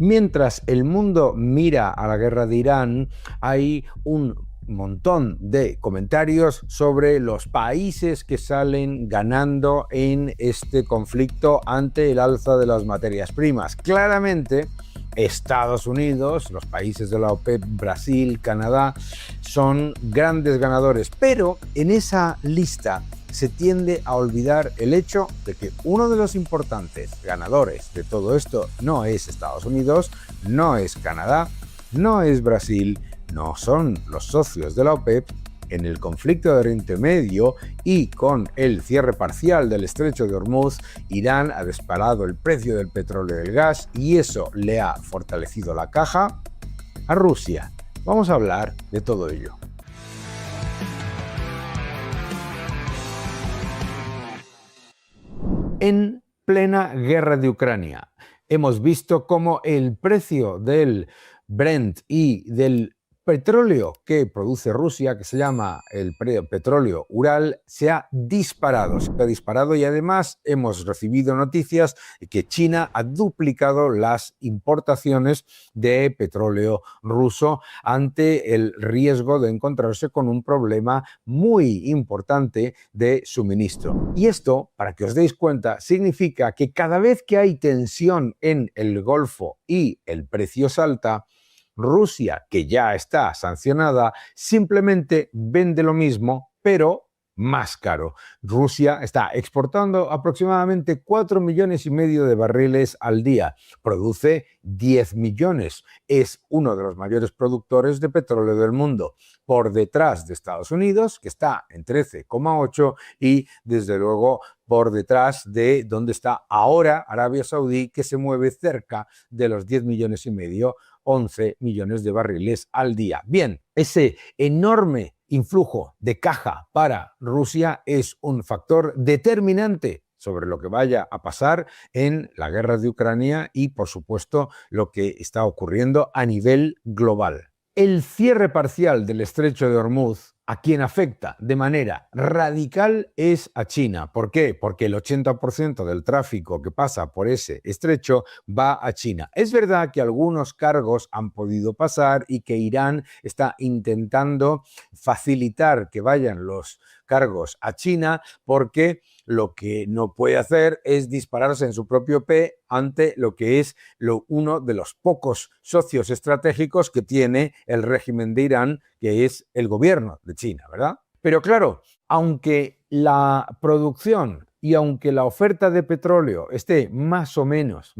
Mientras el mundo mira a la guerra de Irán, hay un montón de comentarios sobre los países que salen ganando en este conflicto ante el alza de las materias primas. Claramente, Estados Unidos, los países de la OPEP, Brasil, Canadá, son grandes ganadores, pero en esa lista se tiende a olvidar el hecho de que uno de los importantes ganadores de todo esto no es Estados Unidos, no es Canadá, no es Brasil, no son los socios de la OPEP. En el conflicto de Oriente Medio y con el cierre parcial del estrecho de Hormuz, Irán ha disparado el precio del petróleo y del gas y eso le ha fortalecido la caja a Rusia. Vamos a hablar de todo ello. En plena guerra de Ucrania, hemos visto cómo el precio del Brent y del petróleo que produce Rusia, que se llama el petróleo Ural, se ha disparado. Y además hemos recibido noticias de que China ha duplicado las importaciones de petróleo ruso ante el riesgo de encontrarse con un problema muy importante de suministro. Y esto, para que os deis cuenta, significa que cada vez que hay tensión en el Golfo y el precio salta, Rusia, que ya está sancionada, simplemente vende lo mismo, pero más caro. Rusia está exportando aproximadamente 4,5 millones de barriles al día. Produce 10 millones. Es uno de los mayores productores de petróleo del mundo. Por detrás de Estados Unidos, que está en 13,8, y desde luego por detrás de donde está ahora Arabia Saudí, que se mueve cerca de los 10,5 millones, 11 millones de barriles al día. Bien, ese enorme influjo de caja para Rusia es un factor determinante sobre lo que vaya a pasar en la guerra de Ucrania y, por supuesto, lo que está ocurriendo a nivel global. El cierre parcial del estrecho de Hormuz, a quien afecta de manera radical es a China. ¿Por qué? Porque el 80% del tráfico que pasa por ese estrecho va a China. Es verdad que algunos cargos han podido pasar y que Irán está intentando facilitar que vayan los cargos a China porque lo que no puede hacer es dispararse en su propio pie ante lo que es uno de los pocos socios estratégicos que tiene el régimen de Irán, que es el gobierno de China, ¿verdad? Pero claro, aunque la producción y aunque la oferta de petróleo esté más o menos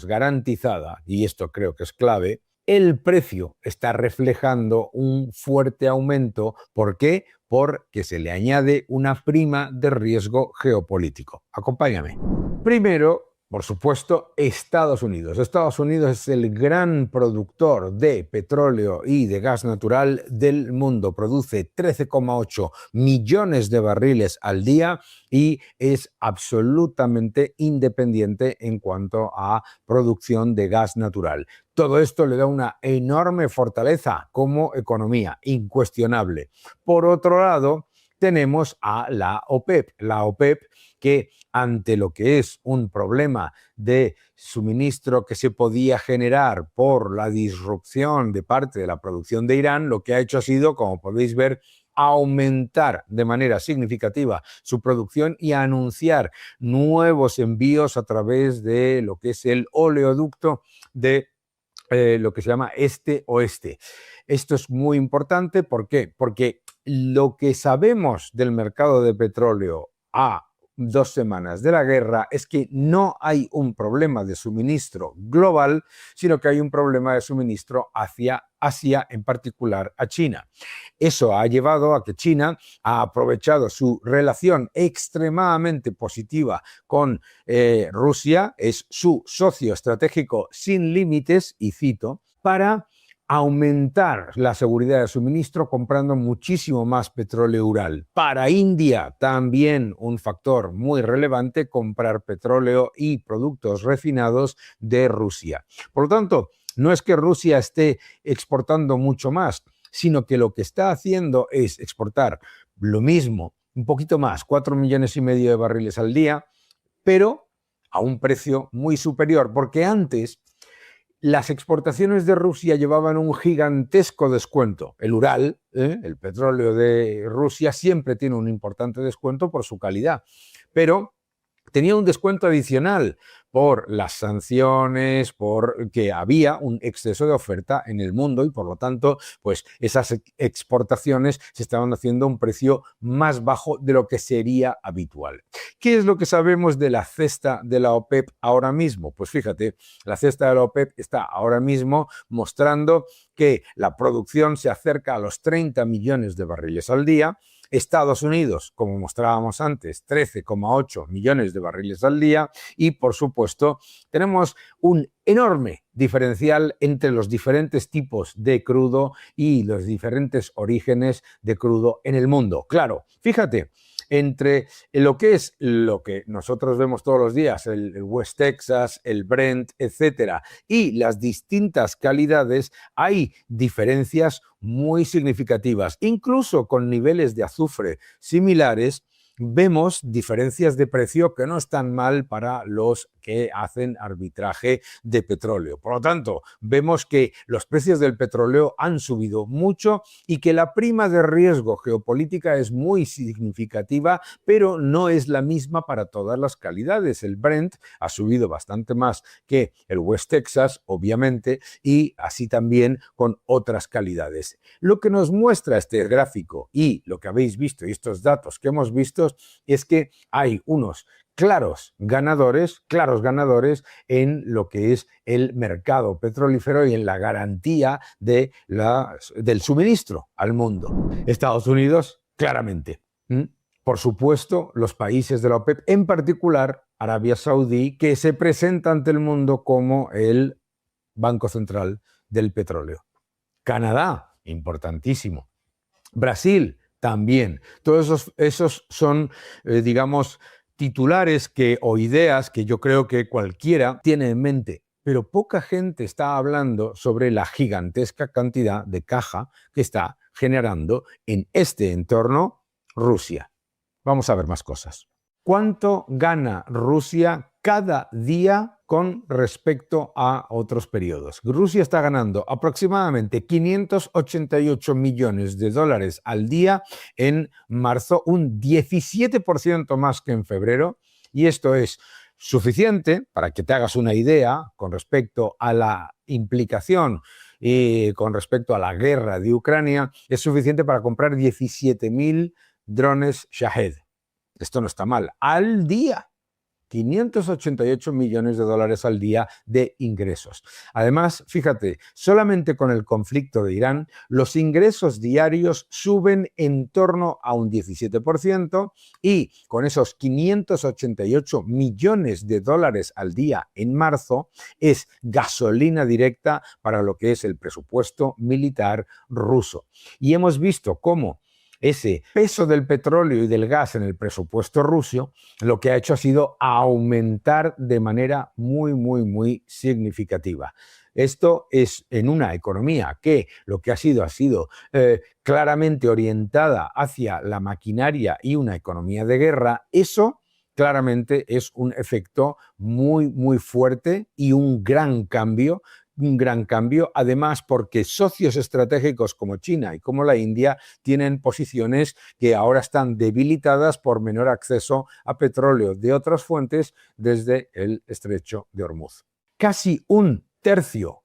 garantizada, y esto creo que es clave, el precio está reflejando un fuerte aumento. ¿Por qué? Porque se le añade una prima de riesgo geopolítico. Acompáñame. Primero, por supuesto, Estados Unidos. Estados Unidos es el gran productor de petróleo y de gas natural del mundo. Produce 13,8 millones de barriles al día y es absolutamente independiente en cuanto a producción de gas natural. Todo esto le da una enorme fortaleza como economía, incuestionable. Por otro lado, tenemos a la OPEP. La OPEP que ante lo que es un problema de suministro que se podía generar por la disrupción de parte de la producción de Irán, lo que ha hecho ha sido, como podéis ver, aumentar de manera significativa su producción y anunciar nuevos envíos a través de lo que es el oleoducto de lo que se llama este-oeste. Esto es muy importante. ¿Por qué? Porque lo que sabemos del mercado de petróleo a 2 semanas de la guerra es que no hay un problema de suministro global, sino que hay un problema de suministro hacia Asia, en particular a China. Eso ha llevado a que China ha aprovechado su relación extremadamente positiva con Rusia, es su socio estratégico sin límites, y cito, para aumentar la seguridad de suministro comprando muchísimo más petróleo Ural. Para India también un factor muy relevante, comprar petróleo y productos refinados de Rusia. Por lo tanto, no es que Rusia esté exportando mucho más, sino que lo que está haciendo es exportar lo mismo, un poquito más, 4,5 millones de barriles al día, pero a un precio muy superior, porque antes las exportaciones de Rusia llevaban un gigantesco descuento. El Ural, el petróleo de Rusia, siempre tiene un importante descuento por su calidad, pero tenía un descuento adicional por las sanciones, porque había un exceso de oferta en el mundo y por lo tanto, pues esas exportaciones se estaban haciendo a un precio más bajo de lo que sería habitual. ¿Qué es lo que sabemos de la cesta de la OPEP ahora mismo? Pues fíjate, la cesta de la OPEP está ahora mismo mostrando que la producción se acerca a los 30 millones de barriles al día. Estados Unidos, como mostrábamos antes, 13,8 millones de barriles al día y, por supuesto, tenemos un enorme diferencial entre los diferentes tipos de crudo y los diferentes orígenes de crudo en el mundo. Claro, fíjate, entre lo que es lo que nosotros vemos todos los días, el West Texas, el Brent, etcétera, y las distintas calidades, hay diferencias muy significativas. Incluso con niveles de azufre similares, vemos diferencias de precio que no están mal para los que hacen arbitraje de petróleo. Por lo tanto, vemos que los precios del petróleo han subido mucho y que la prima de riesgo geopolítica es muy significativa, pero no es la misma para todas las calidades. El Brent ha subido bastante más que el West Texas, obviamente, y así también con otras calidades. Lo que nos muestra este gráfico y lo que habéis visto y estos datos que hemos visto es que hay unos claros ganadores en lo que es el mercado petrolífero y en la garantía del suministro al mundo. Estados Unidos, claramente. Por supuesto, los países de la OPEP, en particular Arabia Saudí, que se presenta ante el mundo como el Banco Central del Petróleo. Canadá, importantísimo. Brasil, también. Todos esos son, digamos, titulares o ideas que yo creo que cualquiera tiene en mente, pero poca gente está hablando sobre la gigantesca cantidad de caja que está generando en este entorno Rusia. Vamos a ver más cosas. ¿Cuánto gana Rusia cada día con respecto a otros periodos? Rusia está ganando aproximadamente 588 millones de dólares al día en marzo, un 17% más que en febrero, y esto es suficiente para que te hagas una idea con respecto a la implicación y con respecto a la guerra de Ucrania, es suficiente para comprar 17.000 drones Shahed. Esto no está mal. Al día. 588 millones de dólares al día de ingresos. Además, fíjate, solamente con el conflicto de Irán, los ingresos diarios suben en torno a un 17% y con esos 588 millones de dólares al día en marzo, es gasolina directa para lo que es el presupuesto militar ruso. Y hemos visto cómo ese peso del petróleo y del gas en el presupuesto ruso, lo que ha hecho ha sido aumentar de manera muy significativa. Esto es en una economía que lo que ha sido claramente orientada hacia la maquinaria y una economía de guerra. Eso claramente es un efecto muy fuerte y un gran cambio, además porque socios estratégicos como China y como la India tienen posiciones que ahora están debilitadas por menor acceso a petróleo de otras fuentes desde el estrecho de Hormuz. Casi un tercio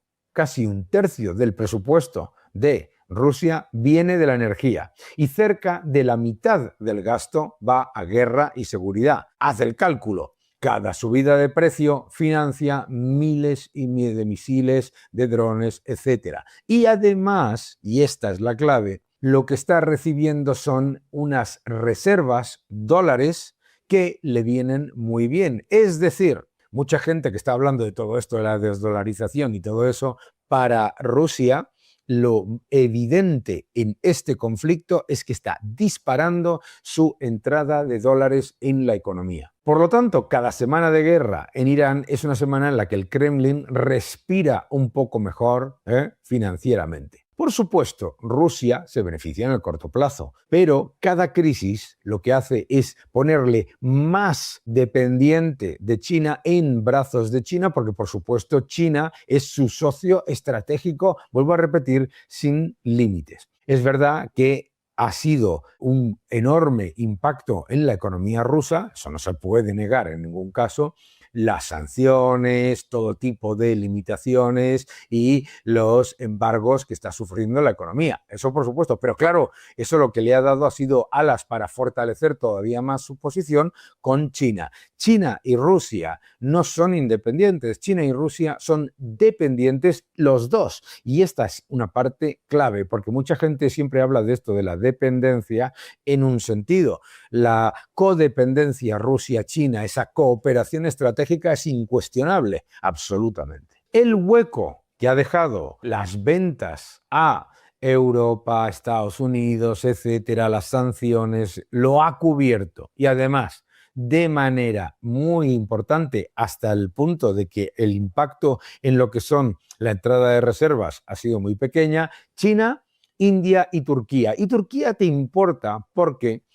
del presupuesto de Rusia viene de la energía y cerca de la mitad del gasto va a guerra y seguridad. Haz el cálculo. Cada subida de precio financia miles de misiles, de drones, etc. Y además, y esta es la clave, lo que está recibiendo son unas reservas dólares que le vienen muy bien. Es decir, mucha gente que está hablando de todo esto, de la desdolarización y todo eso, para Rusia, lo evidente en este conflicto es que está disparando su entrada de dólares en la economía. Por lo tanto, cada semana de guerra en Irán es una semana en la que el Kremlin respira un poco mejor financieramente. Por supuesto, Rusia se beneficia en el corto plazo, pero cada crisis lo que hace es ponerle más dependiente de China en brazos de China, porque por supuesto China es su socio estratégico, vuelvo a repetir, sin límites. Es verdad que ha sido un enorme impacto en la economía rusa, eso no se puede negar en ningún caso, las sanciones, todo tipo de limitaciones y los embargos que está sufriendo la economía. Eso por supuesto, pero claro, eso lo que le ha dado ha sido alas para fortalecer todavía más su posición con China. China y Rusia no son independientes, China y Rusia son dependientes los dos. Y esta es una parte clave, porque mucha gente siempre habla de esto, de la dependencia, en un sentido. La codependencia Rusia-China, esa cooperación estratégica es incuestionable, absolutamente. El hueco que ha dejado las ventas a Europa, Estados Unidos, etcétera, las sanciones, lo ha cubierto. Y además, de manera muy importante, hasta el punto de que el impacto en lo que son la entrada de reservas ha sido muy pequeña, China, India y Turquía. Y Turquía te importa porque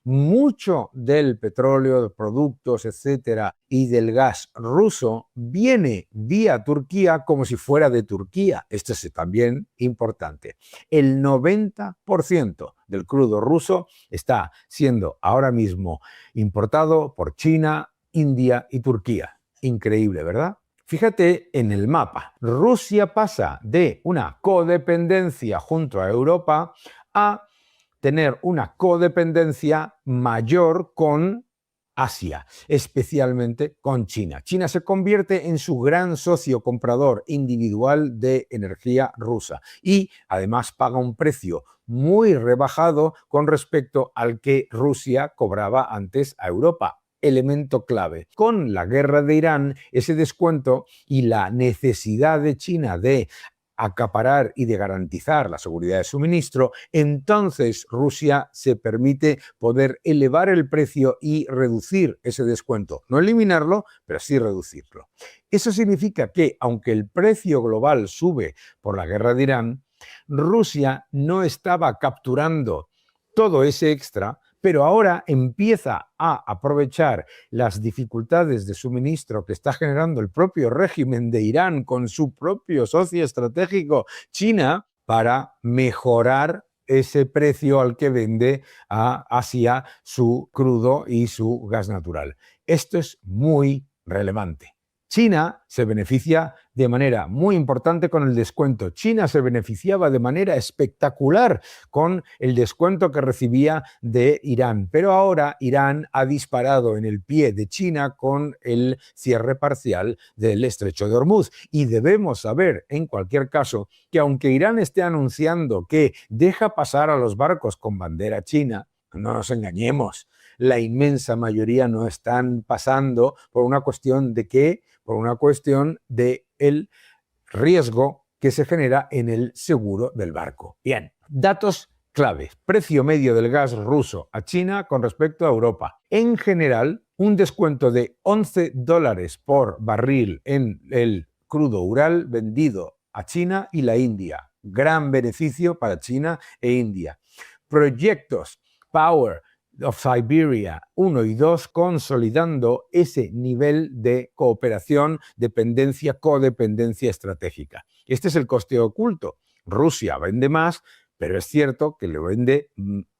mucho del petróleo, de productos, etcétera, y del gas ruso viene vía Turquía como si fuera de Turquía. Esto es también importante. El 90% del crudo ruso está siendo ahora mismo importado por China, India y Turquía. Increíble, ¿verdad? Fíjate en el mapa. Rusia pasa de una codependencia junto a Europa a tener una codependencia mayor con Asia, especialmente con China. China se convierte en su gran socio comprador individual de energía rusa y además paga un precio muy rebajado con respecto al que Rusia cobraba antes a Europa. Elemento clave. Con la guerra de Irán, ese descuento y la necesidad de China de acaparar y de garantizar la seguridad de suministro, entonces Rusia se permite poder elevar el precio y reducir ese descuento. No eliminarlo, pero sí reducirlo. Eso significa que, aunque el precio global sube por la guerra de Irán, Rusia no estaba capturando todo ese extra, pero ahora empieza a aprovechar las dificultades de suministro que está generando el propio régimen de Irán con su propio socio estratégico, China, para mejorar ese precio al que vende a Asia su crudo y su gas natural. Esto es muy relevante. China se beneficia de manera muy importante con el descuento. China se beneficiaba de manera espectacular con el descuento que recibía de Irán. Pero ahora Irán ha disparado en el pie de China con el cierre parcial del estrecho de Hormuz. Y debemos saber, en cualquier caso, que aunque Irán esté anunciando que deja pasar a los barcos con bandera china, no nos engañemos, la inmensa mayoría no están pasando por una cuestión de qué, por una cuestión de el riesgo que se genera en el seguro del barco. Bien, datos claves. Precio medio del gas ruso a China con respecto a Europa. En general, un descuento de $11 por barril en el crudo Ural vendido a China y la India. Gran beneficio para China e India. Proyectos Power of Siberia 1 y 2 consolidando ese nivel de cooperación, dependencia, codependencia estratégica. Este es el coste oculto. Rusia vende más, pero es cierto que le vende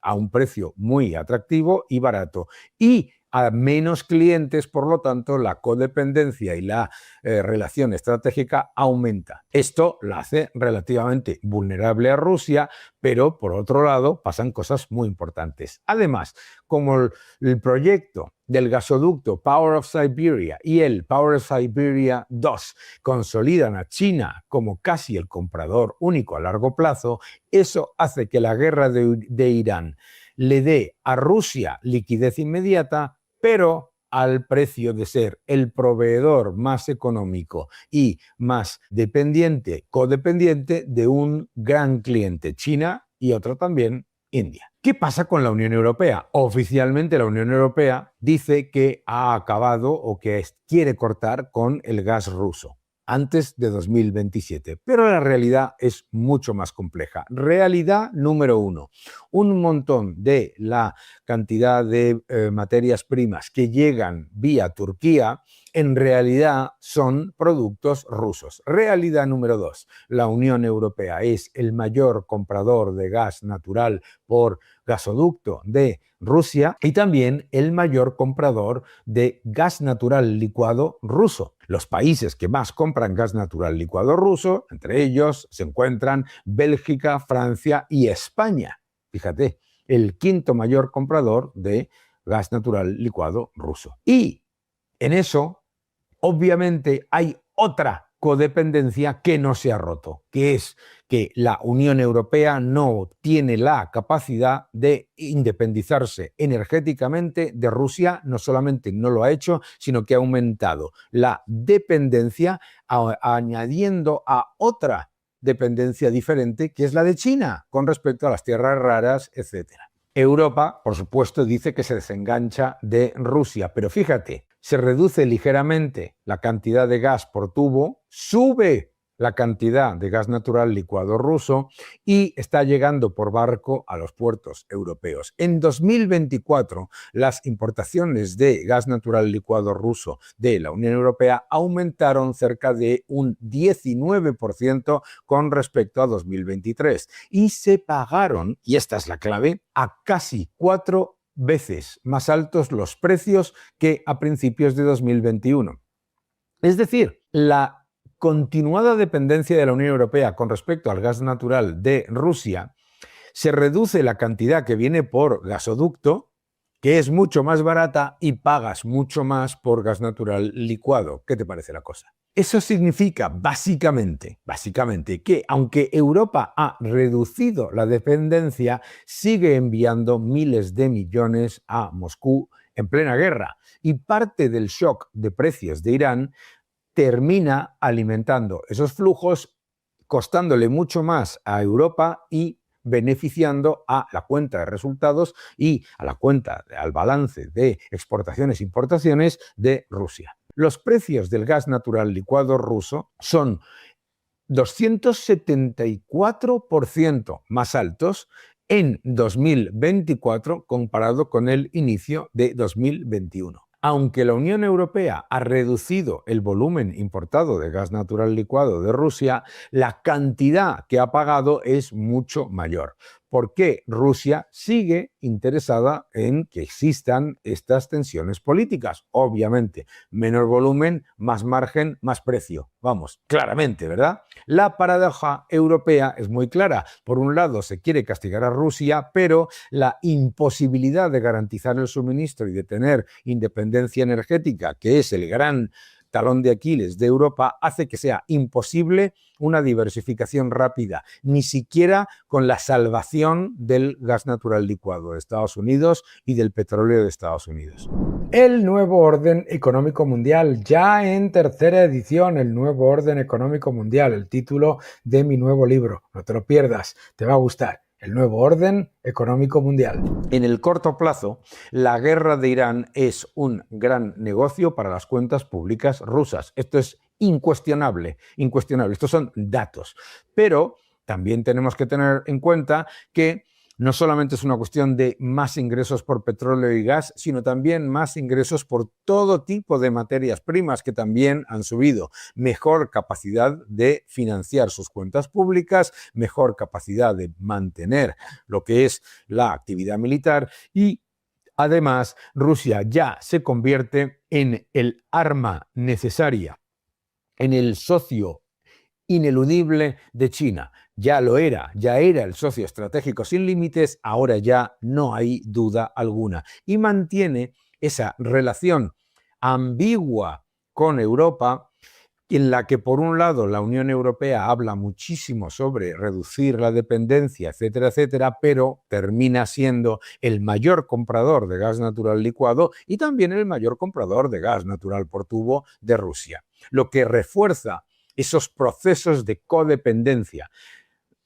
a un precio muy atractivo y barato. Y a menos clientes, por lo tanto, la codependencia y la relación estratégica aumenta. Esto la hace relativamente vulnerable a Rusia, pero por otro lado pasan cosas muy importantes. Además, como el proyecto del gasoducto Power of Siberia y el Power of Siberia 2 consolidan a China como casi el comprador único a largo plazo, eso hace que la guerra de Irán le dé a Rusia liquidez inmediata, pero al precio de ser el proveedor más económico y más dependiente, codependiente de un gran cliente, China, y otro también, India. ¿Qué pasa con la Unión Europea? Oficialmente la Unión Europea dice que ha acabado o que quiere cortar con el gas ruso. antes de 2027. Pero la realidad es mucho más compleja. Realidad número uno, un montón de la cantidad de materias primas que llegan vía Turquía en realidad son productos rusos. Realidad número dos, la Unión Europea es el mayor comprador de gas natural por gasoducto de Rusia y también el mayor comprador de gas natural licuado ruso. Los países que más compran gas natural licuado ruso, entre ellos se encuentran Bélgica, Francia y España. Fíjate, el quinto mayor comprador de gas natural licuado ruso. Y en eso, obviamente, hay otra codependencia que no se ha roto, que es que la Unión Europea no tiene la capacidad de independizarse energéticamente de Rusia. No solamente no lo ha hecho, sino que ha aumentado la dependencia añadiendo a otra dependencia diferente, que es la de China, con respecto a las tierras raras, etc. Europa, por supuesto, dice que se desengancha de Rusia, pero fíjate, se reduce ligeramente la cantidad de gas por tubo, sube la cantidad de gas natural licuado ruso y está llegando por barco a los puertos europeos. En 2024, las importaciones de gas natural licuado ruso de la Unión Europea aumentaron cerca de un 19% con respecto a 2023 y se pagaron, y esta es la clave, a casi 4 veces más altos los precios que a principios de 2021. Es decir, la continuada dependencia de la Unión Europea con respecto al gas natural de Rusia, se reduce la cantidad que viene por gasoducto, que es mucho más barata, y pagas mucho más por gas natural licuado. ¿Qué te parece la cosa? Eso significa básicamente que aunque Europa ha reducido la dependencia, sigue enviando miles de millones a Moscú en plena guerra, y parte del shock de precios de Irán termina alimentando esos flujos, costándole mucho más a Europa y beneficiando a la cuenta de resultados y a la cuenta, al balance de exportaciones e importaciones de Rusia. Los precios del gas natural licuado ruso son 274% más altos en 2024 comparado con el inicio de 2021. Aunque la Unión Europea ha reducido el volumen importado de gas natural licuado de Rusia, la cantidad que ha pagado es mucho mayor. ¿Por qué Rusia sigue interesada en que existan estas tensiones políticas? Obviamente, menor volumen, más margen, más precio. Vamos, claramente, ¿verdad? La paradoja europea es muy clara. Por un lado, se quiere castigar a Rusia, pero la imposibilidad de garantizar el suministro y de tener independencia energética, que es el gran talón de Aquiles de Europa, hace que sea imposible una diversificación rápida, ni siquiera con la salvación del gas natural licuado de Estados Unidos y del petróleo de Estados Unidos. El nuevo orden económico mundial, ya en tercera edición, el nuevo orden económico mundial, el título de mi nuevo libro. No te lo pierdas, te va a gustar. El nuevo orden económico mundial. En el corto plazo, la guerra de Irán es un gran negocio para las cuentas públicas rusas. Esto es incuestionable, incuestionable. Estos son datos. Pero también tenemos que tener en cuenta que no solamente es una cuestión de más ingresos por petróleo y gas, sino también más ingresos por todo tipo de materias primas que también han subido. Mejor capacidad de financiar sus cuentas públicas, mejor capacidad de mantener lo que es la actividad militar y además Rusia ya se convierte en el arma necesaria, en el socio ineludible de China. Ya lo era, ya era el socio estratégico sin límites, ahora ya no hay duda alguna. Y mantiene esa relación ambigua con Europa, en la que por un lado la Unión Europea habla muchísimo sobre reducir la dependencia, etcétera, etcétera, pero termina siendo el mayor comprador de gas natural licuado y también el mayor comprador de gas natural por tubo de Rusia, lo que refuerza esos procesos de codependencia.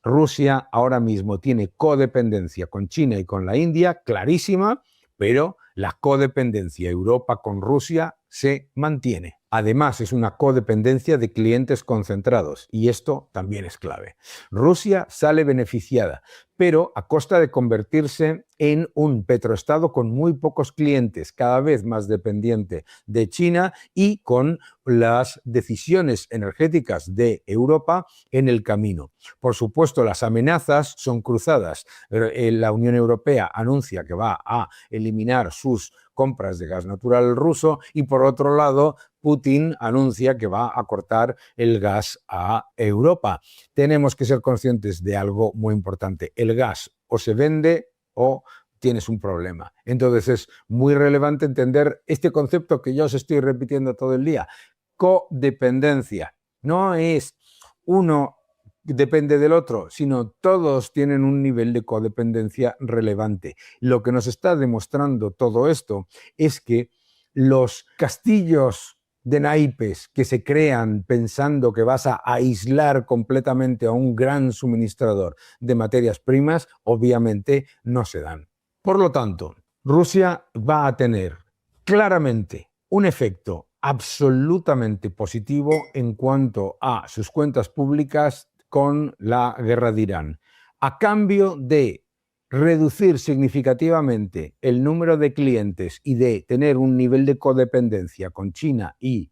Rusia ahora mismo tiene codependencia con China y con la India, clarísima, pero la codependencia Europa con Rusia se mantiene. Además, es una codependencia de clientes concentrados y esto también es clave. Rusia sale beneficiada, pero a costa de convertirse en un petroestado con muy pocos clientes, cada vez más dependiente de China y con las decisiones energéticas de Europa en el camino. Por supuesto, las amenazas son cruzadas. La Unión Europea anuncia que va a eliminar sus compras de gas natural ruso y por otro lado Putin anuncia que va a cortar el gas a Europa. Tenemos que ser conscientes de algo muy importante. El gas o se vende o tienes un problema. Entonces es muy relevante entender este concepto que yo os estoy repitiendo todo el día. Codependencia. No es uno depende del otro, sino todos tienen un nivel de codependencia relevante. Lo que nos está demostrando todo esto es que los castillos de naipes que se crean pensando que vas a aislar completamente a un gran suministrador de materias primas, obviamente no se dan. Por lo tanto, Rusia va a tener claramente un efecto absolutamente positivo en cuanto a sus cuentas públicas con la guerra de Irán, a cambio de reducir significativamente el número de clientes y de tener un nivel de codependencia con China y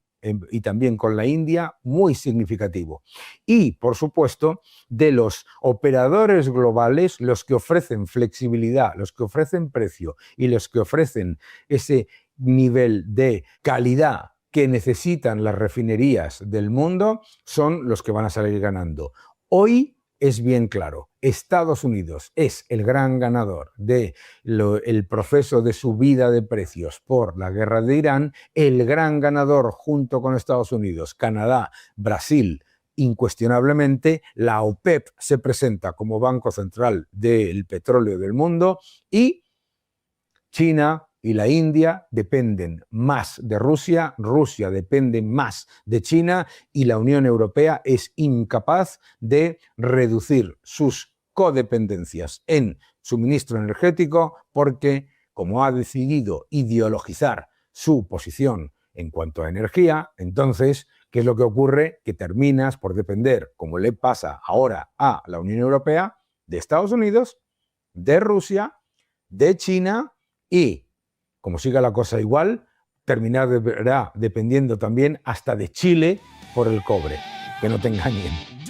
también con la India muy significativo. Y, por supuesto, de los operadores globales, los que ofrecen flexibilidad, los que ofrecen precio y los que ofrecen ese nivel de calidad que necesitan las refinerías del mundo, son los que van a salir ganando. Hoy es bien claro, Estados Unidos es el gran ganador del proceso de subida de precios por la guerra de Irán, el gran ganador junto con Estados Unidos, Canadá, Brasil, incuestionablemente, la OPEP se presenta como banco central del petróleo del mundo y China y la India dependen más de Rusia, Rusia depende más de China y la Unión Europea es incapaz de reducir sus codependencias en suministro energético porque, como ha decidido ideologizar su posición en cuanto a energía, entonces, ¿qué es lo que ocurre? Que terminas por depender, como le pasa ahora a la Unión Europea, de Estados Unidos, de Rusia, de China y, como siga la cosa igual, terminará dependiendo también hasta de Chile por el cobre. Que no te engañen.